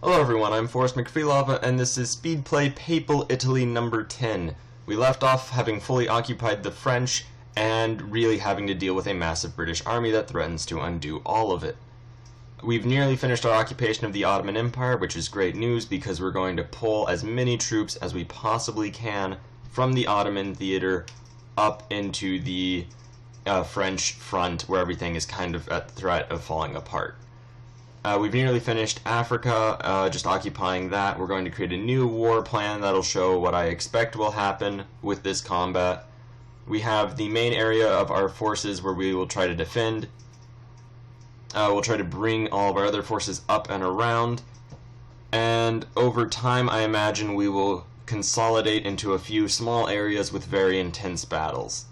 Hello everyone, I'm Forrest McFreelava, and this is Speedplay Papal Italy number 10. We left off having fully occupied the French, and really having to deal with a massive British army that threatens to undo all of it. We've nearly finished our occupation of the Ottoman Empire, which is great news because we're going to pull as many troops as we possibly can from the Ottoman theater up into the French front, where everything is kind of at threat of falling apart. We've nearly finished Africa, just occupying that. We're going to create a new war plan that'll show what I expect will happen with this combat. We have the main area of our forces where we will try to defend. We'll try to bring all of our other forces up and around. And over time, I imagine we will consolidate into a few small areas with very intense battles.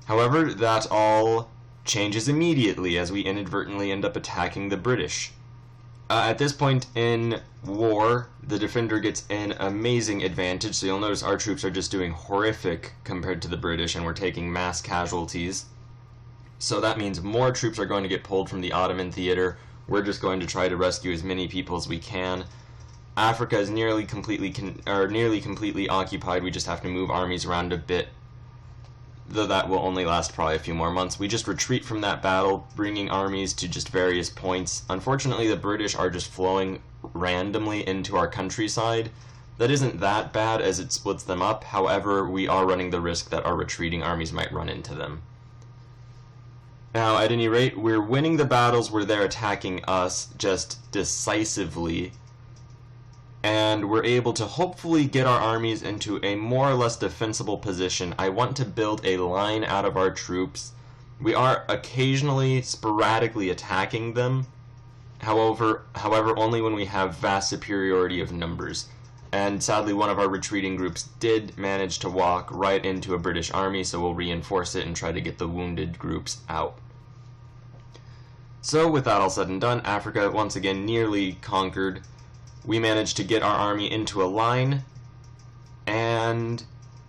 However, that all changes immediately as we inadvertently end up attacking the British. At this point in war, the defender gets an amazing advantage, so you'll notice our troops are just doing horrific compared to the British, and we're taking mass casualties. So that means more troops are going to get pulled from the Ottoman theater. We're just going to try to rescue as many people as we can. Africa is nearly completely occupied. We just have to move armies around a bit, though that will only last probably a few more months. We just retreat from that battle, bringing armies to just various points. Unfortunately, the British are just flowing randomly into our countryside. That isn't that bad as it splits them up. However, we are running the risk that our retreating armies might run into them. Now, at any rate, we're winning the battles where they're attacking us just decisively, and we're able to hopefully get our armies into a more or less defensible position. I want to build a line out of our troops. We are occasionally, sporadically attacking them, however, only when we have vast superiority of numbers. And sadly, one of our retreating groups did manage to walk right into a British army, so we'll reinforce it and try to get the wounded groups out. So with that all said and done, Africa once again nearly conquered. We managed to get our army into a line, and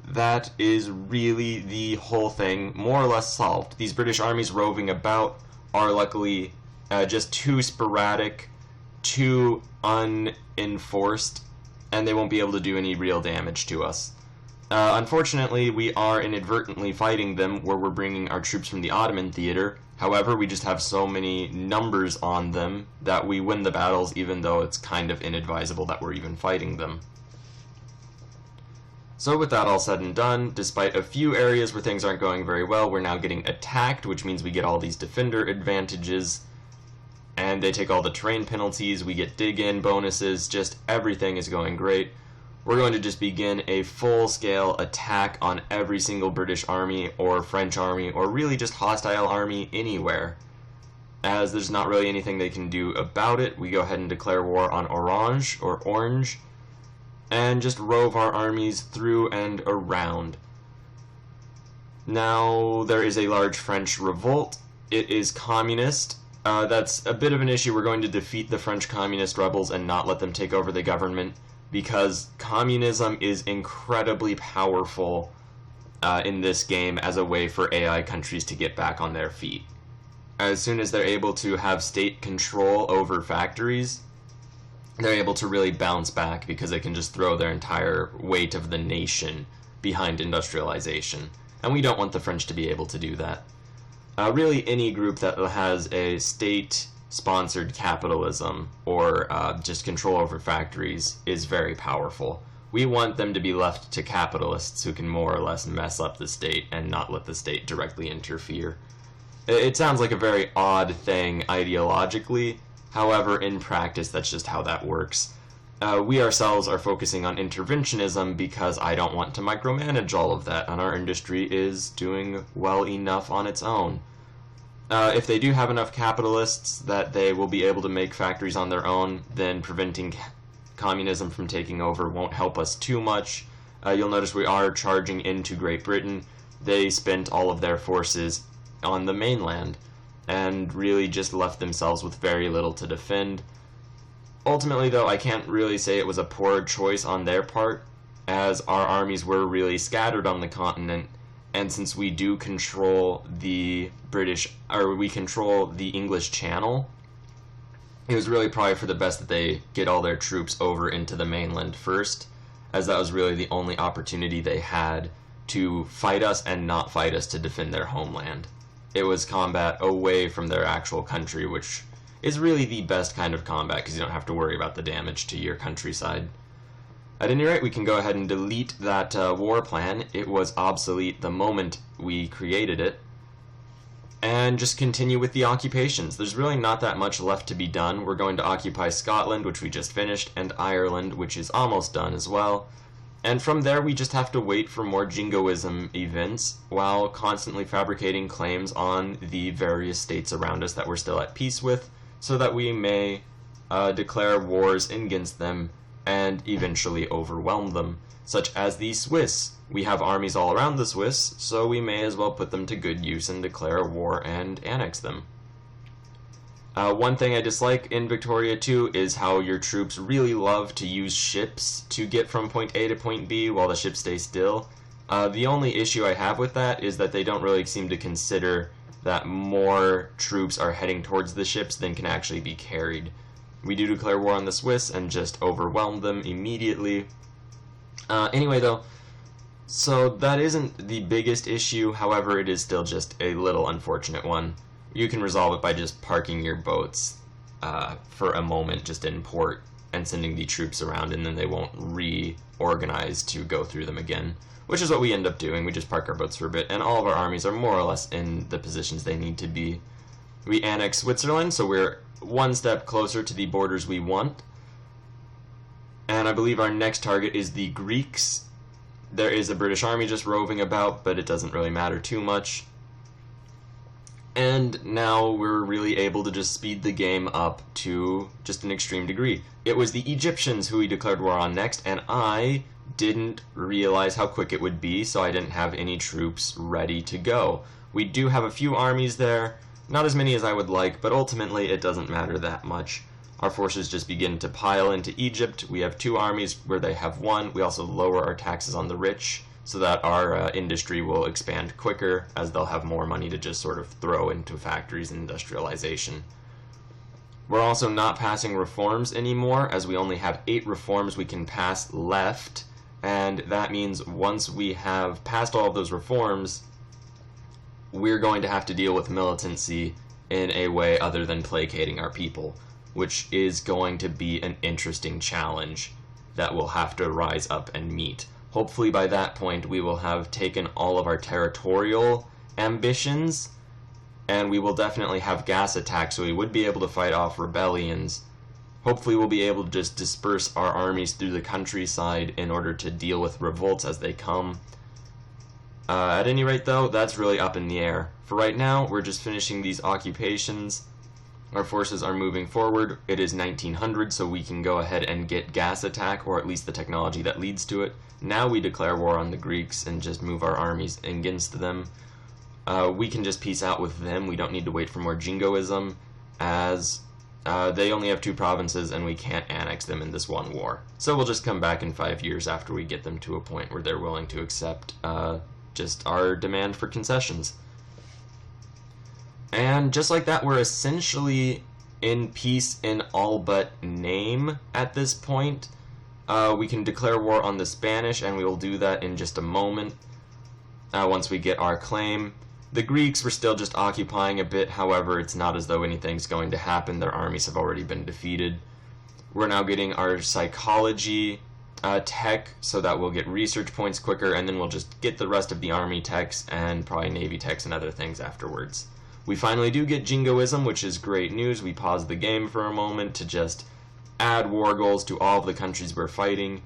that is really the whole thing more or less solved. These British armies roving about are luckily just too sporadic, too unenforced, and they won't be able to do any real damage to us. Unfortunately, we are inadvertently fighting them where we're bringing our troops from the Ottoman theater. However, we just have so many numbers on them that we win the battles, even though it's kind of inadvisable that we're even fighting them. So with that all said and done, despite a few areas where things aren't going very well, we're now getting attacked, which means we get all these defender advantages, and they take all the terrain penalties, we get dig-in bonuses, just everything is going great. We're going to just begin a full-scale attack on every single British army or French army or really just hostile army anywhere. As there's not really anything they can do about it, we go ahead and declare war on Orange and just rove our armies through and around. Now there is a large French revolt. It is communist. That's a bit of an issue. We're going to defeat the French communist rebels and not let them take over the government, because communism is incredibly powerful in this game as a way for AI countries to get back on their feet. As soon as they're able to have state control over factories, they're able to really bounce back because they can just throw their entire weight of the nation behind industrialization. And we don't want the French to be able to do that. Really, any group that has a state-sponsored capitalism or just control over factories is very powerful. We want them to be left to capitalists who can more or less mess up the state and not let the state directly interfere. It sounds like a very odd thing ideologically, however, in practice that's just how that works. We ourselves are focusing on interventionism because I don't want to micromanage all of that, and our industry is doing well enough on its own. If they do have enough capitalists that they will be able to make factories on their own, then preventing communism from taking over won't help us too much. You'll notice we are charging into Great Britain. They spent all of their forces on the mainland and really just left themselves with very little to defend. Ultimately, though, I can't really say it was a poor choice on their part, as our armies were really scattered on the continent, and since we do control the English Channel, it was really probably for the best that they get all their troops over into the mainland first, as that was really the only opportunity they had to fight us and not fight us to defend their homeland. It was combat away from their actual country, which is really the best kind of combat because you don't have to worry about the damage to your countryside. At any rate, we can go ahead and delete that war plan. It was obsolete the moment we created it. And just continue with the occupations. There's really not that much left to be done. We're going to occupy Scotland, which we just finished, and Ireland, which is almost done as well. And from there, we just have to wait for more Jingoism events while constantly fabricating claims on the various states around us that we're still at peace with, so that we may declare wars against them and eventually overwhelm them, such as the Swiss. We have armies all around the Swiss, so we may as well put them to good use and declare war and annex them. One thing I dislike in Victoria 2 is how your troops really love to use ships to get from point A to point B while the ships stay still. The only issue I have with that is that they don't really seem to consider that more troops are heading towards the ships than can actually be carried. We do declare war on the Swiss and just overwhelm them immediately. Anyway though, so that isn't the biggest issue, however it is still just a little unfortunate one. You can resolve it by just parking your boats for a moment just in port and sending the troops around, and then they won't reorganize to go through them again, which is what we end up doing. We just park our boats for a bit, and all of our armies are more or less in the positions they need to be. We annex Switzerland, so we're one step closer to the borders we want. And I believe our next target is the Greeks. There is a British army just roving about, but it doesn't really matter too much. And now we're really able to just speed the game up to just an extreme degree. It was the Egyptians who we declared war on next, and I didn't realize how quick it would be, so I didn't have any troops ready to go. We do have a few armies there, not as many as I would like, but ultimately it doesn't matter that much. Our forces just begin to pile into Egypt. We have two armies where they have one. We also lower our taxes on the rich, so that our industry will expand quicker, as they'll have more money to just sort of throw into factories and industrialization. We're also not passing reforms anymore, as we only have 8 reforms we can pass left, and that means once we have passed all of those reforms, we're going to have to deal with militancy in a way other than placating our people, which is going to be an interesting challenge that we'll have to rise up and meet. Hopefully by that point we will have taken all of our territorial ambitions, and we will definitely have gas attacks, so we would be able to fight off rebellions. Hopefully we'll be able to just disperse our armies through the countryside in order to deal with revolts as they come. At any rate though, that's really up in the air. For right now, we're just finishing these occupations. Our forces are moving forward. It is 1900, so we can go ahead and get gas attack, or at least the technology that leads to it. Now we declare war on the Greeks and just move our armies against them. We can just peace out with them. We don't need to wait for more Jingoism, as they only have 2 provinces and we can't annex them in this one war. So we'll just come back in 5 years after we get them to a point where they're willing to accept just our demand for concessions. And just like that, we're essentially in peace in all but name at this point. We can declare war on the Spanish, and we will do that in just a moment once we get our claim. The Greeks were still just occupying a bit, however, it's not as though anything's going to happen. Their armies have already been defeated. We're now getting our psychology tech, so that we'll get research points quicker, and then we'll just get the rest of the army techs and probably navy techs and other things afterwards. We finally do get Jingoism, which is great news. We pause the game for a moment to just add war goals to all of the countries we're fighting.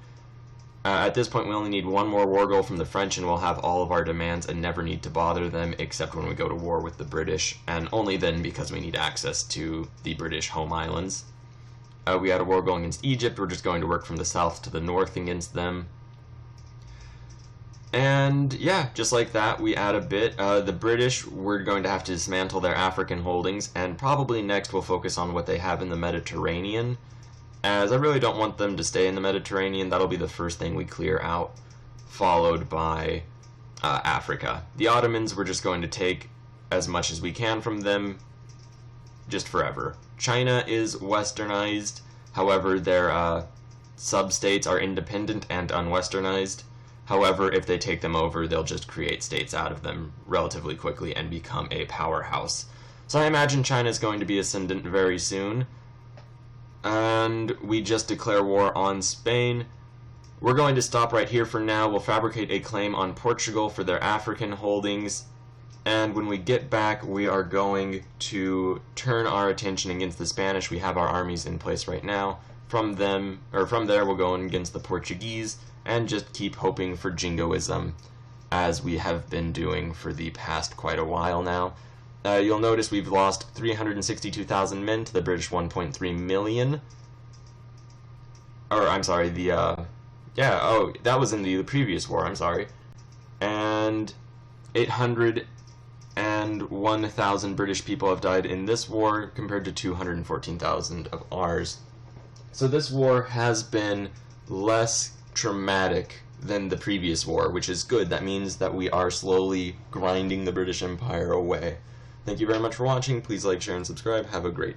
At this point, we only need 1 more war goal from the French, and we'll have all of our demands and never need to bother them, except when we go to war with the British, and only then because we need access to the British home islands. We had a war goal against Egypt. We're just going to work from the south to the north against them. And yeah, just like that, we add a bit. The British, we're going to have to dismantle their African holdings, and probably next we'll focus on what they have in the Mediterranean, as I really don't want them to stay in the Mediterranean. That'll be the first thing we clear out, followed by Africa. The Ottomans, we're just going to take as much as we can from them, just forever. China is westernized, however their sub-states are independent and unwesternized. However, if they take them over, they'll just create states out of them relatively quickly and become a powerhouse. So I imagine China is going to be ascendant very soon. And we just declare war on Spain. We're going to stop right here for now. We'll fabricate a claim on Portugal for their African holdings. And when we get back, we are going to turn our attention against the Spanish. We have our armies in place right now. From there, we'll go against the Portuguese and just keep hoping for Jingoism, as we have been doing for the past quite a while now. You'll notice we've lost 362,000 men to the British 1.3 million. Or, I'm sorry, that was in the previous war, I'm sorry. And 801,000 British people have died in this war, compared to 214,000 of ours. So this war has been less traumatic than the previous war, which is good. That means that we are slowly grinding the British Empire away. Thank you very much for watching. Please like, share, and subscribe. Have a great